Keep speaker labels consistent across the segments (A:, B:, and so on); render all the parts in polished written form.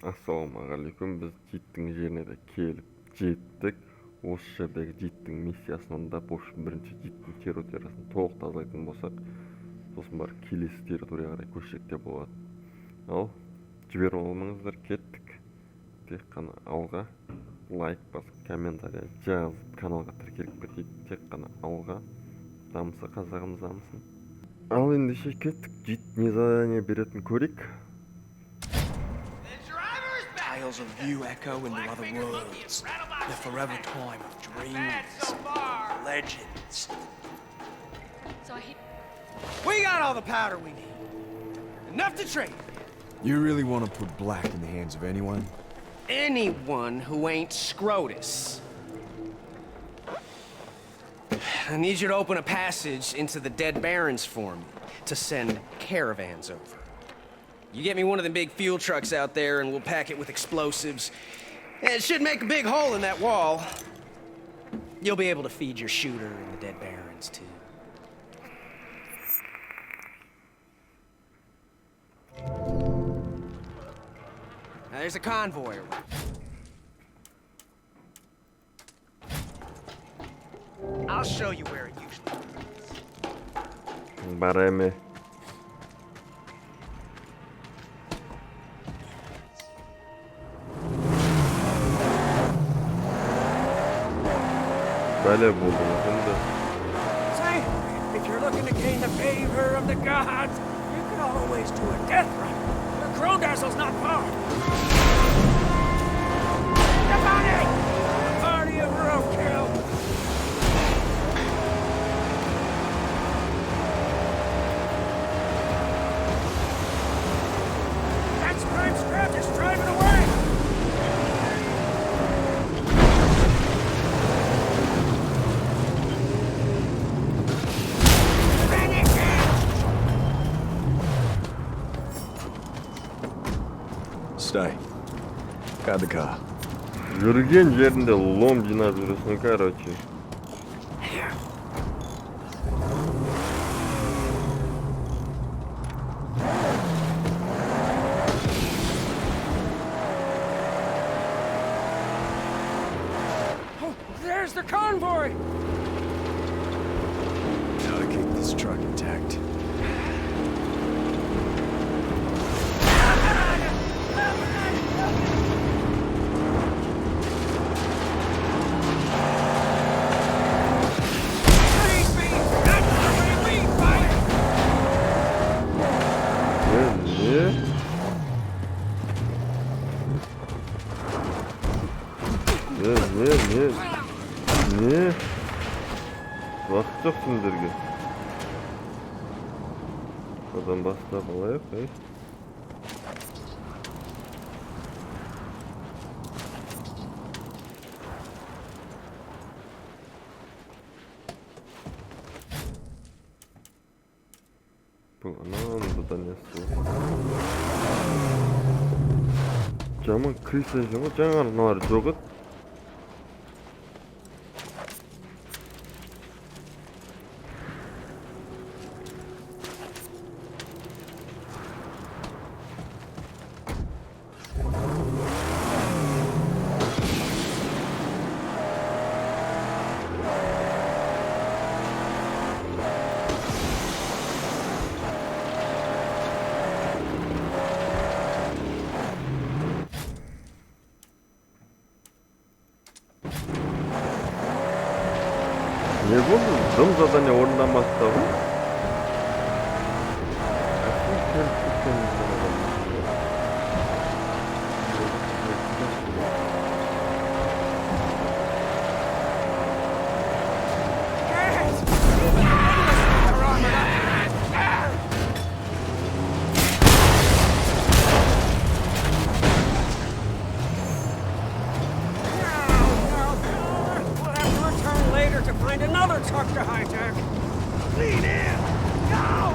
A: Ассалаумағалейкум, біз життің жеріне де келіп жеттік. Осы жердегі життің миссиясын орындап, бірінші життің территориясын толық тазалайтын болсақ, сосын барып келесі территорияға қарай көшсек те болады. Ал жіберіп алмаңыздар, кеттік. Тек қана алға лайк басып, комментарий жазып, каналға тіркеліп кетейік. Тек қана алға. Дамыса қазағым дамысын. Ал ендеше кеттік. Жит не задание беретін көрейік.
B: Tales of you echo into other worlds, the forever time of dreams, legends. We got all the powder we need. Enough to trade.
C: You really want to put black in the hands of anyone?
B: Anyone who ain't Scrotus. I need you to open a passage into the Dead Barrens for me, to send caravans over. You get me one of the big fuel trucks out there and we'll pack it with explosives. It should make a big hole in that wall. You'll be able to feed your shooter in the Dead Barrens too. Now there's a convoy. I'll show you where it usually is.
A: Bareme. Böyle buldum şimdi.
B: Say, if you're looking to gain the favor of the gods, you can always do a death run. The Krondazzle's not far. The money! Party of roadkill! That's Prime Scrap just driving away!
C: Stay. Got the car.
A: Жүрген жерінде лом жинап жүресің, короче.
B: Oh, there's the convoy!
C: Now to keep this truck intact.
A: Ne? Vakit yok sindirici. Oradan bastı alayım. Bu anam da ne su? Camın kıyısıcımı canavarlar çok. Ne bu? Rımzada ne orlanmazsa bu?
B: Find another truck to hijack. Lean in. Go!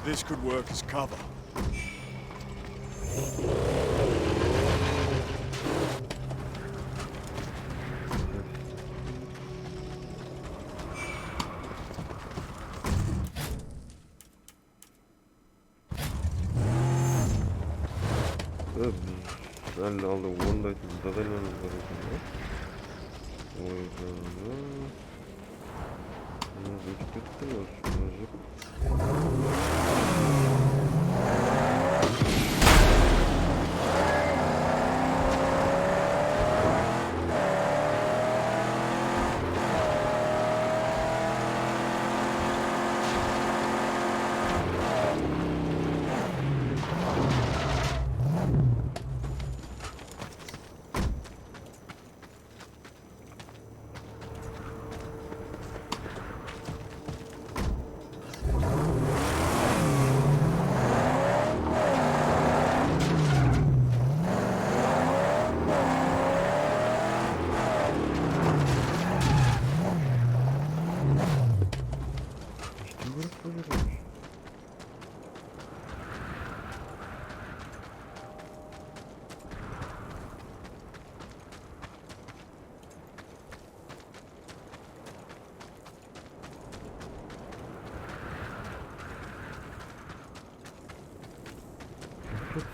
C: This could work as cover.
A: Әлі алды орындайтын задание бар екен ғой. Ой жаным. Өтіп кетті ғой.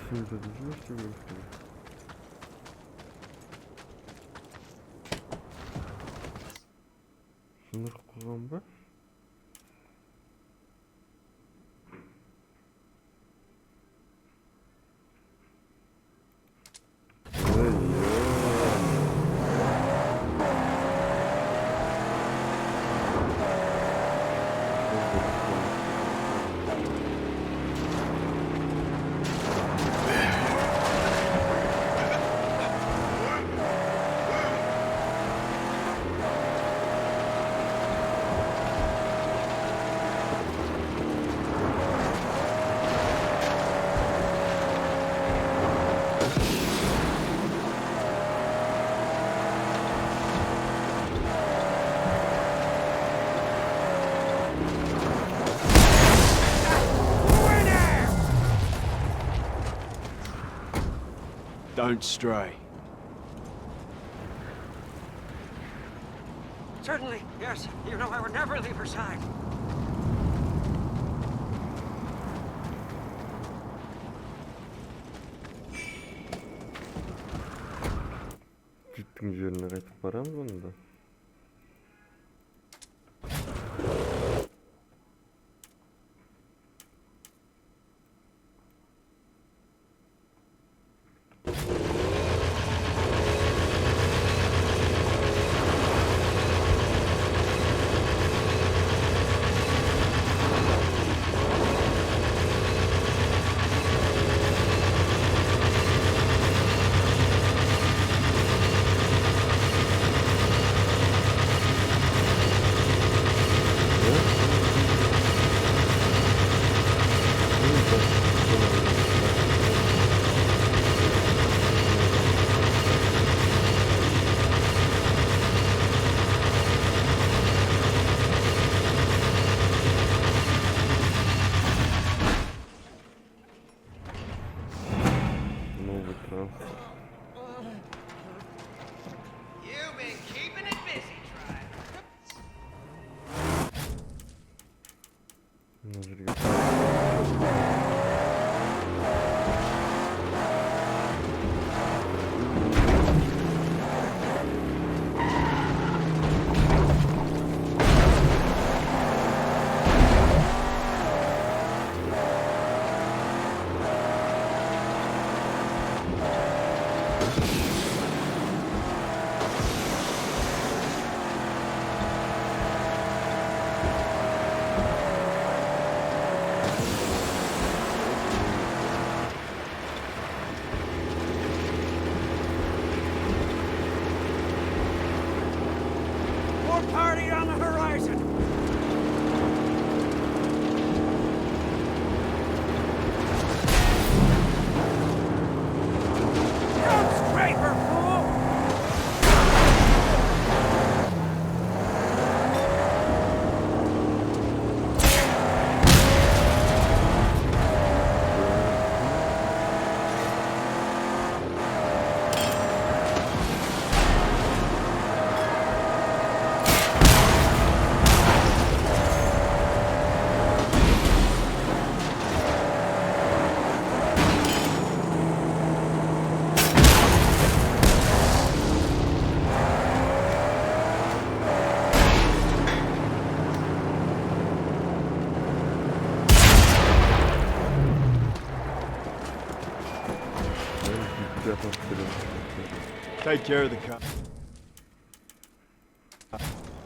A: Şimdi de düzmüş gibi gözüküyor. Sınır kullanma.
C: Don't stray.
D: Certainly, yes. You know I would never leave her side.
A: Gittim yerine kaçıp paramız onu da.
B: You've been keeping it busy, Tribe.
C: Take care of the car.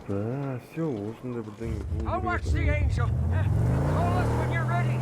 A: Все, осындай бірдеңе
D: I'll
A: болу
D: watch
A: керек.
D: the angel. Call us when you're ready.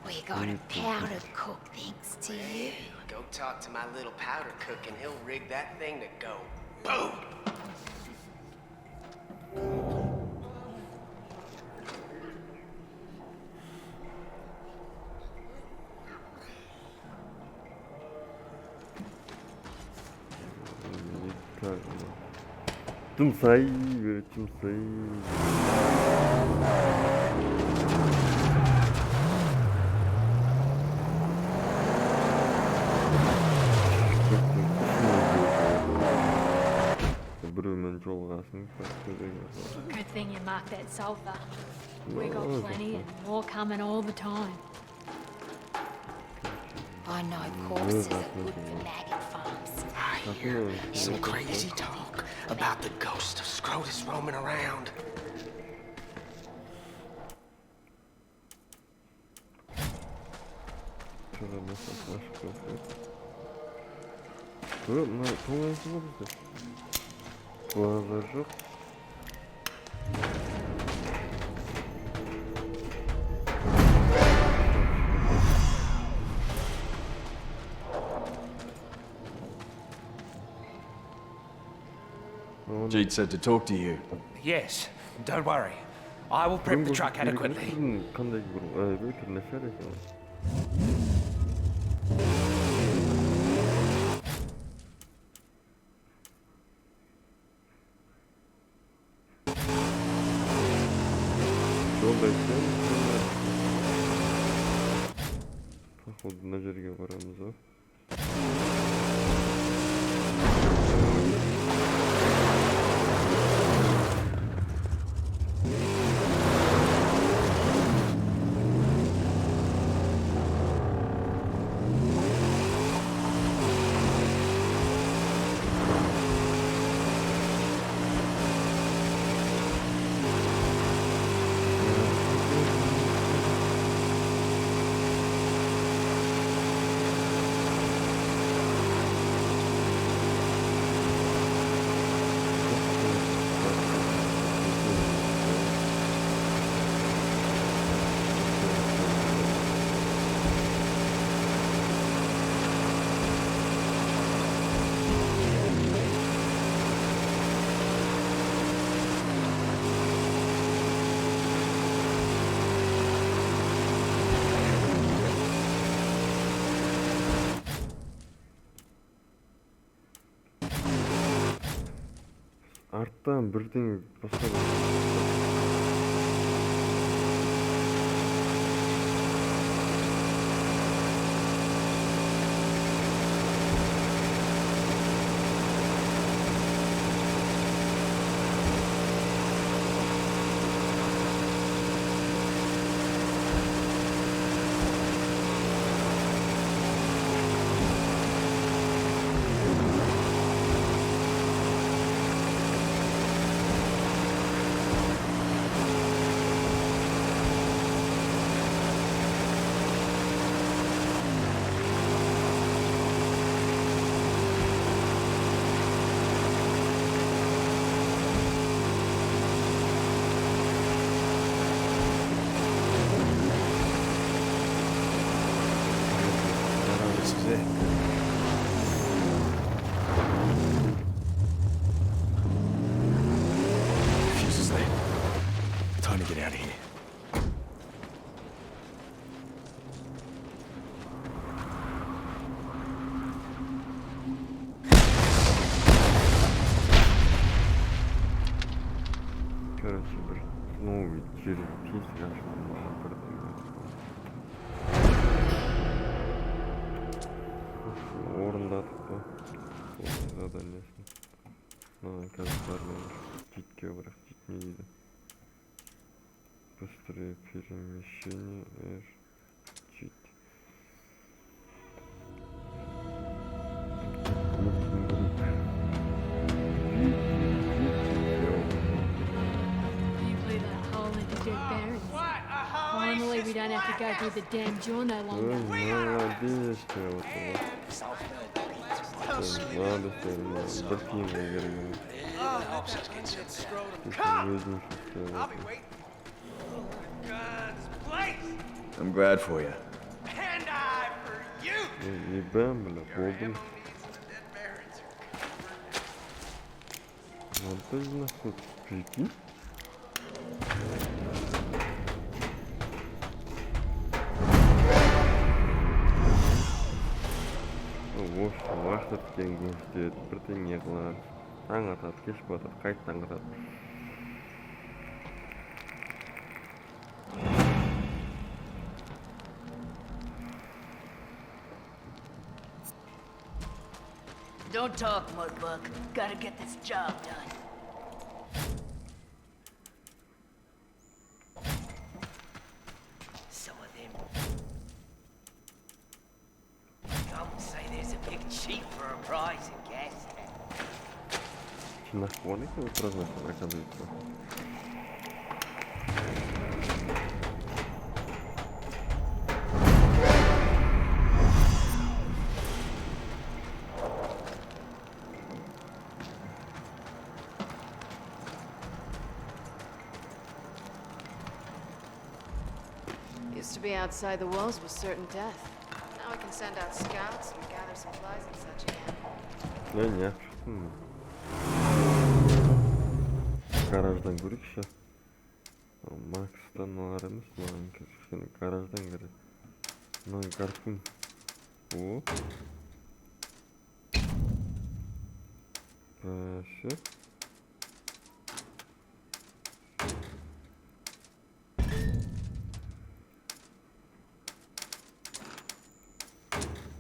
E: We got a powder cook thanks to you.
B: Go talk to my little powder cook and he'll rig that thing to go boom.
A: Дамыса. Біреумен жолғасын.
E: Good thing you marked that sulfur. We got plenty and more coming all the time. I know corpses are good for maggot farms.
B: I hear some crazy talk about the ghost of Scrotus roaming around.
A: Глаза.
C: Jeet said to talk to you.
B: Yes, don't worry. I will prep the truck adequately.
A: Қандай бір нәрсе екен. Походу мына жерге барамыз ғой. Арттан бірдеңе басқа жерге тесік ашқан маған бірдеңе. Орындадық па? Осы заданиесін. Маған қазір бармен житке бірақ житмейді. Быстрее перемещение. Жит.
E: You blew that hole into dead barons. Finally, we don't have to go through the damn jaw no longer.
A: Молодец, вот. Надо сказать, бір тиынға керек емес. Өзім
B: I'll be waiting. God, this place!
C: I'm glad for you.
B: And I for you!
A: Ебам, бля, болдым.
B: Dead barons are
A: Монтажно тут, прикинь. Осы Мақсат деген көрсетеді, бірдеңе қылады. Таң атады, кеш батады, қайтадан қырады.
F: Don't talk, Mudbug. Gotta get this job done. Some of them. Some say there's a big chief for a prize in gas.
A: Нахуй, это праздник, оказывается.
G: Used to be outside the walls was certain death. Now we can send out scouts and gather supplies and such again.
A: Не. Гараждан көрейікші. Макстан алар емес, маған кішкене гараждан керек. Мынау гарпун. О. Бәші.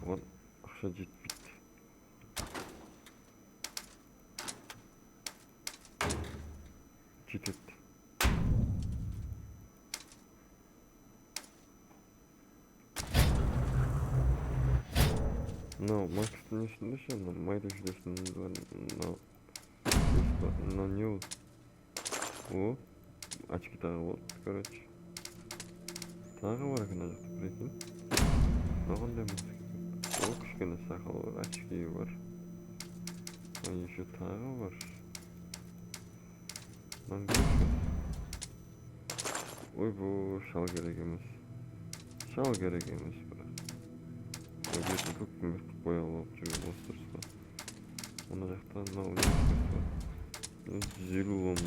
A: Вот, ақша жетпейді. Жетеді. Мынау Макстың несінде ше, мынау майда жүресін мынау не ол? О, очки тағы болды, короче. Тағы бар екен ана жақта, прикинь. Маған да емес. О, кішкене сақал бар, очки бар. Еще тағы бар. Ой, бұл шал керек емес. Шал керек емес, бірақ. Бетін көктің бір қоя алып жүрген осы дұрыс па. Оны жақтан мынау университет бар. 50 ом.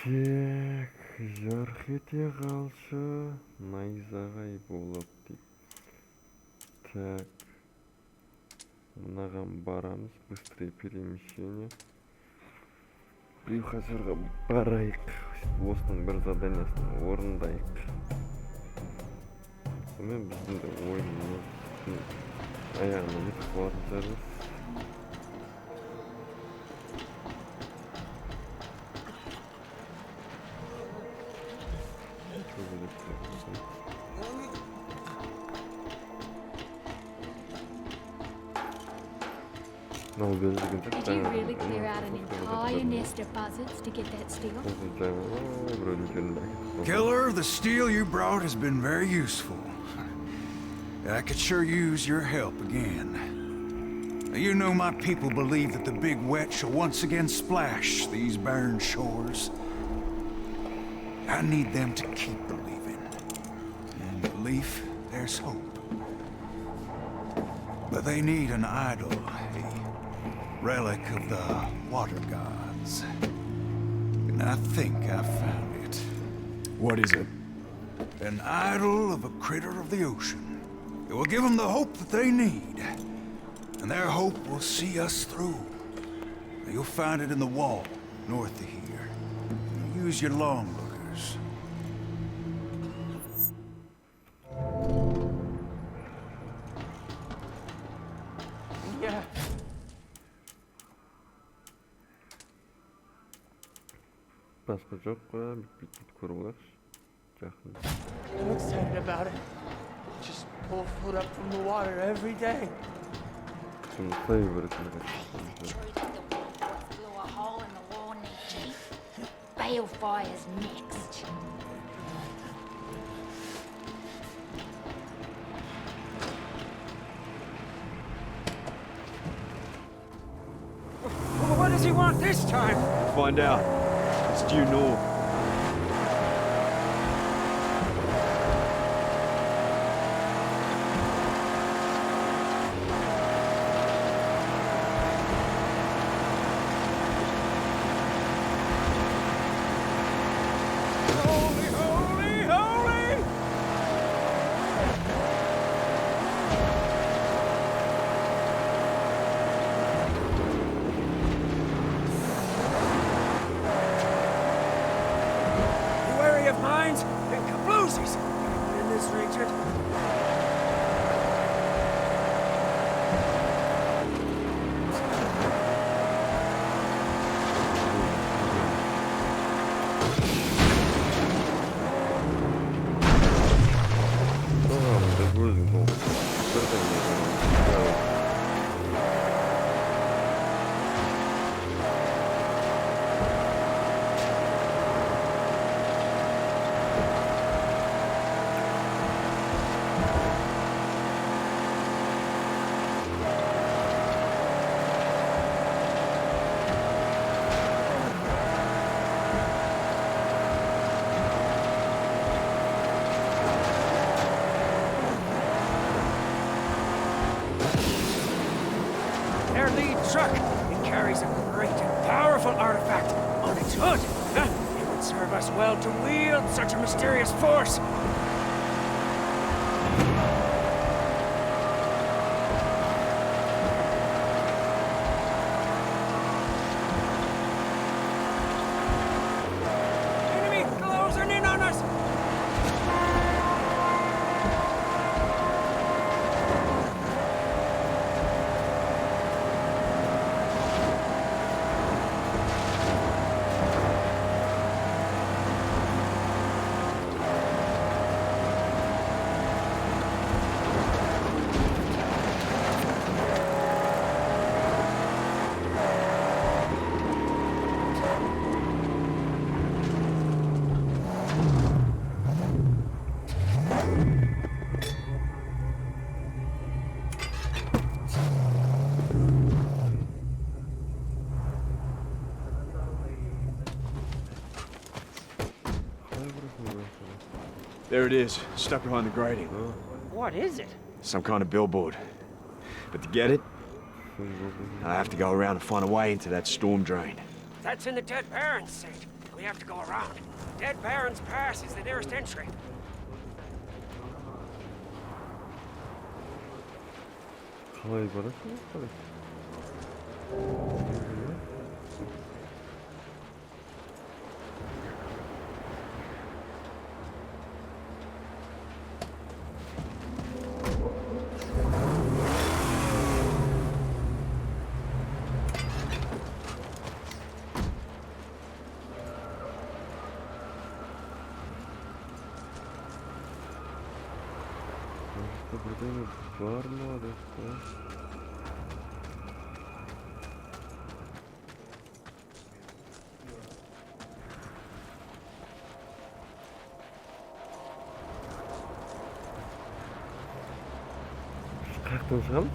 A: Тек, жарқ ете қалшы, найзағай болып дейді. Так. Мынаған барамыз, быстрее перемещение. Қазіргі барайық. Осының бір заданиясын орындайық. Сонымен біздің де ойынымыз аяғына жетіп қалатын шығармыз.
E: Did you really clear out an entire nest of buzzards to get that steel?
H: Killer, the steel you brought has been very useful. I could sure use your help again. You know my people believe that the big wet shall once again splash these barren shores. I need them to keep believing. In belief, there's hope. But they need an idol, a relic of the water gods. And I think I found it.
C: What is it?
H: An idol of a critter of the ocean. It will give them the hope that they need. And their hope will see us through. You'll find it in the wall, north of here. Use your long lookers.
D: Yeah.
A: Başka жоқ қой, бүйтіп көріп алайықшы. Жақын.
D: I'm excited about it. Just pull food up from the water every day.
A: Жұмысай беретін.
E: Blew a hole in the wall knee deep. Balefire's next.
D: Well, what does he want this time?
C: Find out. It's due north.
D: Holy, holy, holy! You wary of mines and kabloozies in this region.
A: Tamam, da gözüm oldu. Buradan geliyorum.
D: Their lead truck, it carries a great and powerful artifact on its hood. Huh? It would serve us well to wield such a mysterious force. Enemy closing in on us!
C: There it is, stuck behind the grating.
D: What is it?
C: Some kind of billboard. But to get it, I have to go around and find a way into that storm drain.
D: That's in the Dead Barrens seat. We have to go around. Dead Barrens Pass is the nearest entry.
A: Қалай барасың? Қалай? Birden var mı orada? Kalktın sen mi?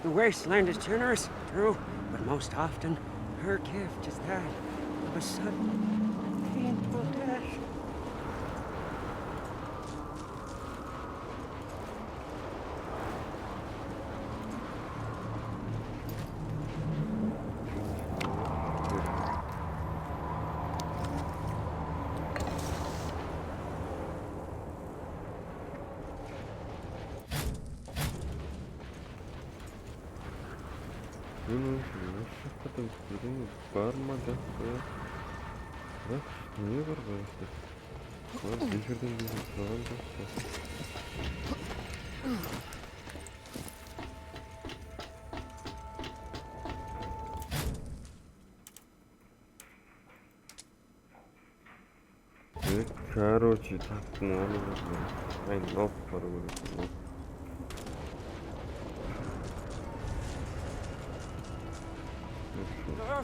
D: The wasteland is generous, true, but most often her gift is that of a sudden, painful death.
A: Hakikaten istediğin bağırma dakika. Bak niye var bu işte? Var bir zaman dakika. Короче, так надо. Ай, ног порвали.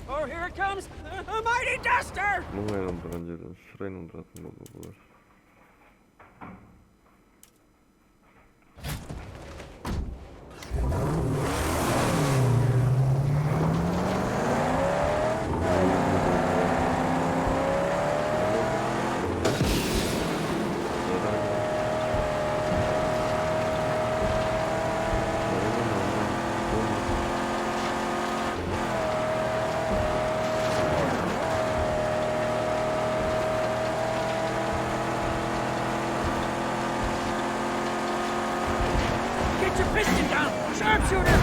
D: Oh, here it comes! A mighty duster!
A: Мұңай андырған жерден шырайын андыратын болды бұлар.
D: Get your piston down! Sharpshooter!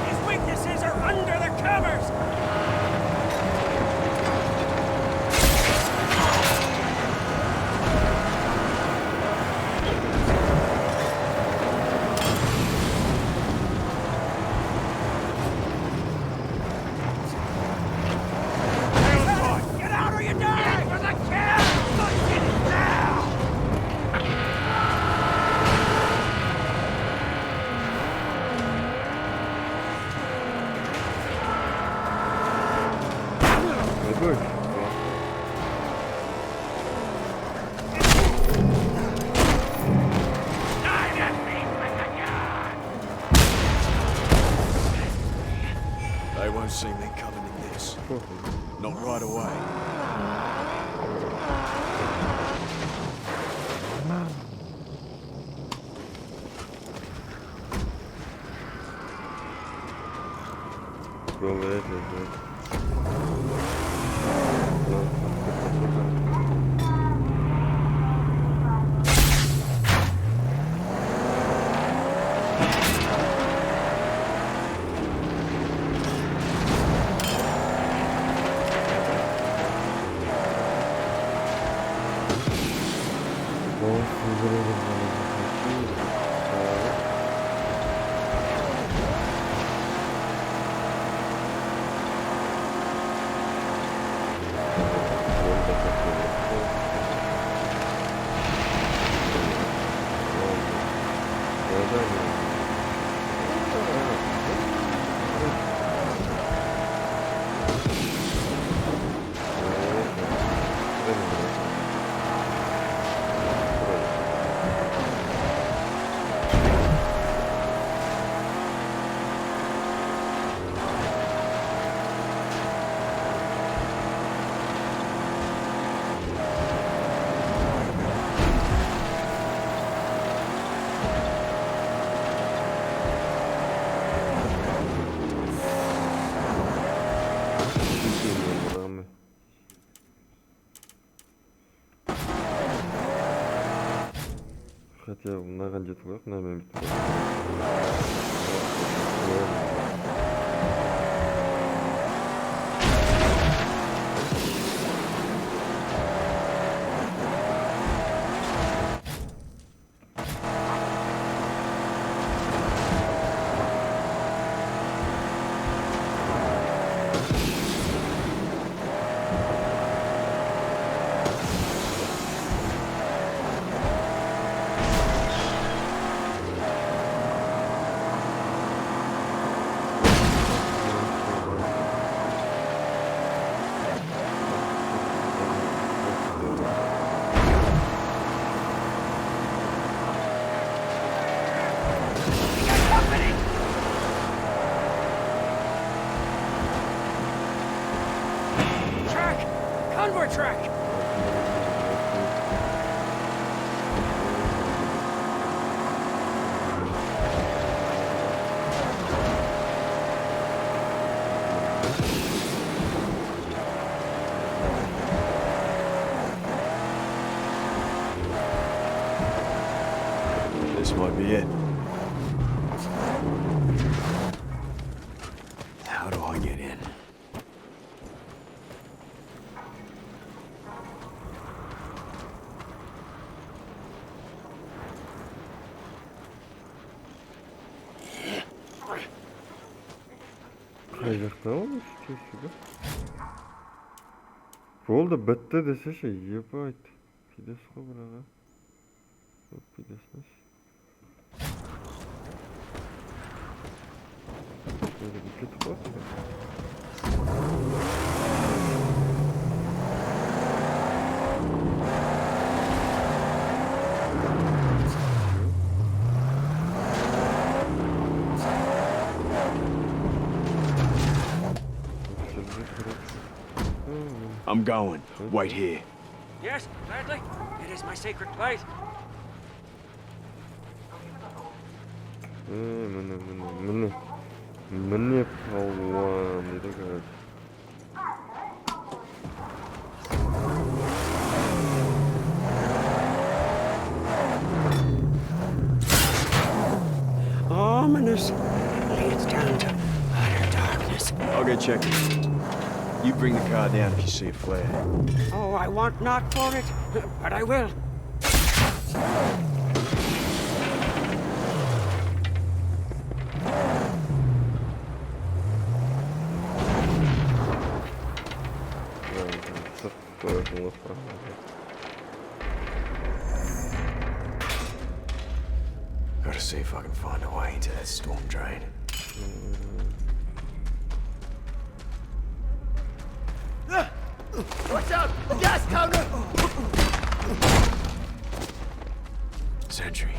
D: His weaknesses are under the covers! Get out or you die! For the kill! Get it now!
A: Ne böyle?
D: Dive at me with the gun!
C: They won't see me coming in this. Not right away.
A: Böyle yapacağız. Хотя мынаған жетіп қояйық, мынамен бітіп
D: Track! Convoy track!
C: This might be it. How do I get in?
A: Қай жақта ол тесігі? Болды, бітті десеші, ебайт. Пидес қой бұраға. Пидесмес. Şöyle bir kötü var mı?
C: I'm going. Wait here.
D: Yes, gladly. It is my sacred place.
A: Мне полван, и такая.
D: Ominous. Leads down to utter darkness.
C: I'll go check it. You bring the car down if you see a flare.
D: Oh, I want not for it, but I will.
C: Gotta see if I can find a way into that storm drain.
F: Watch out! The gas counter!
C: Sentry.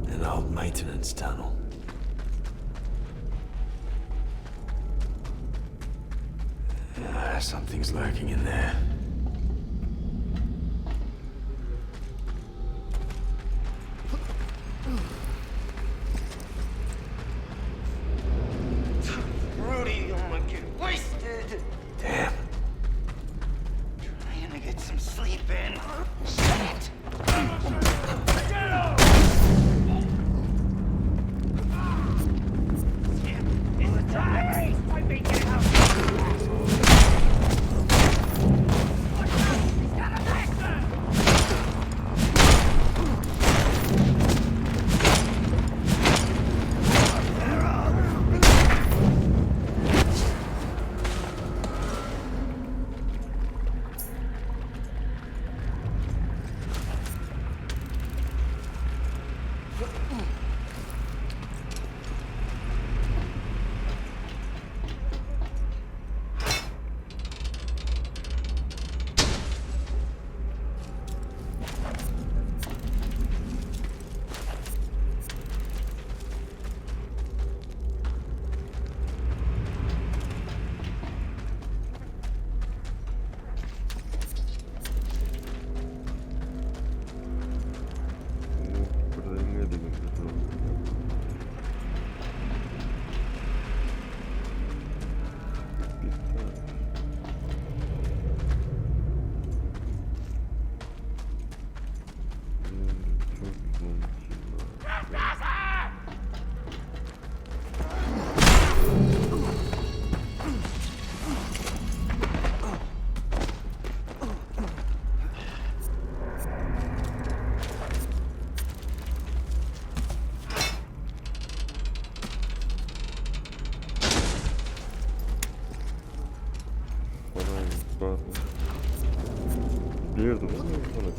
C: An old maintenance tunnel. Something's lurking in there.
F: Rudy, I'm gonna get wasted.
C: Damn.
F: Trying to get some sleep in. Shit! It's a tie! I make it out!
A: Beardo, sana kahve.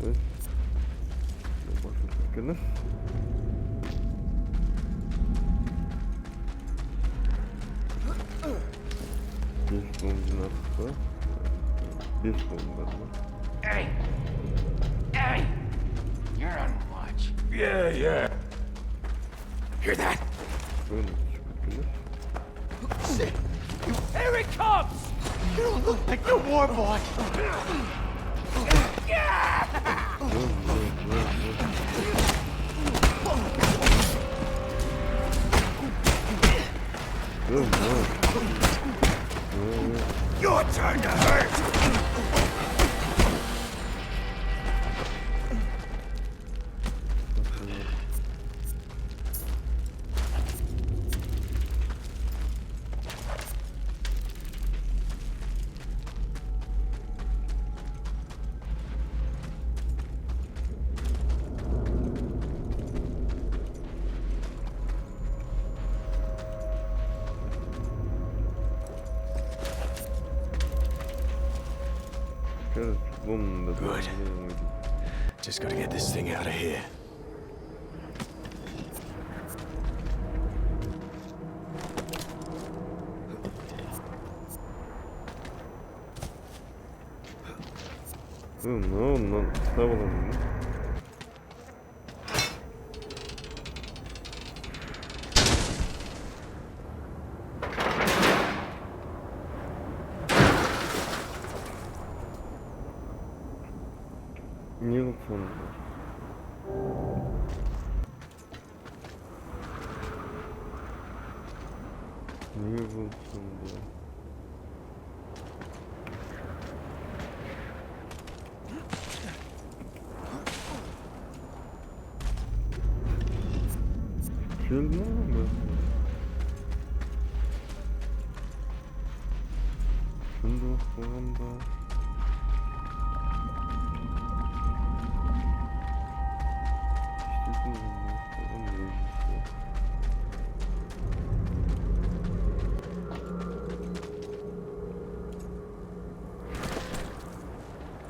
A: Evet. Bakın.
F: Hey! Hey! You're on watch.
C: Yeah.
F: Hear that?
A: Böyle çıkabilir.
F: Shit!
D: Here it comes!
C: You don't look like the war boy. Your turn to hurt. Good. Just gotta get this thing out of here.
A: Ondan tavalım. Ne oldu sonunda? Ne oldu sonunda? Geldi mi? Şimdi bakmamda.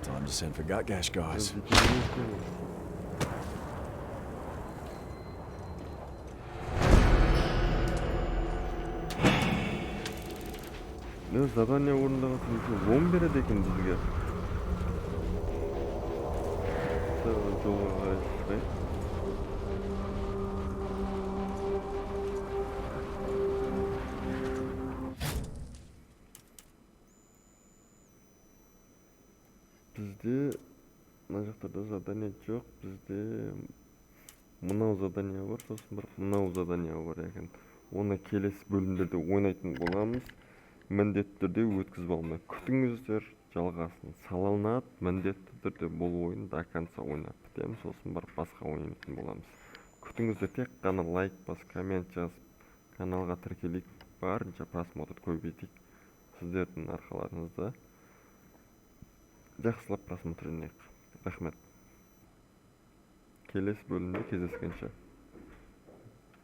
C: Time to send for Gutgash, guys.
A: Ne zadanya orundağısın için 11'e dekin bizge. Жолға қарай шығайық. Бізде мына жақтарда задание жоқ, бізде мынау задание бар, сосын бір мынау задание бар екен. Оны келесі бөлімдерде ойнайтын боламыз. Міндетті түрде өткізіп алмай күтіңіздер, жалғасын салынады. Міндетті түрде бұл ойын до конца ойнап бітеміз, сосын бір басқа ойнайтын боламыз. Күтіңіздер, тек қана лайк бас, коммент жазып, каналға тіркеліп, барынша просмотр көбейтейік. Сіздердің арқаларыңызда жақсылап просмотр етейік. Рахмет. Келесі бөлімде кездескенше.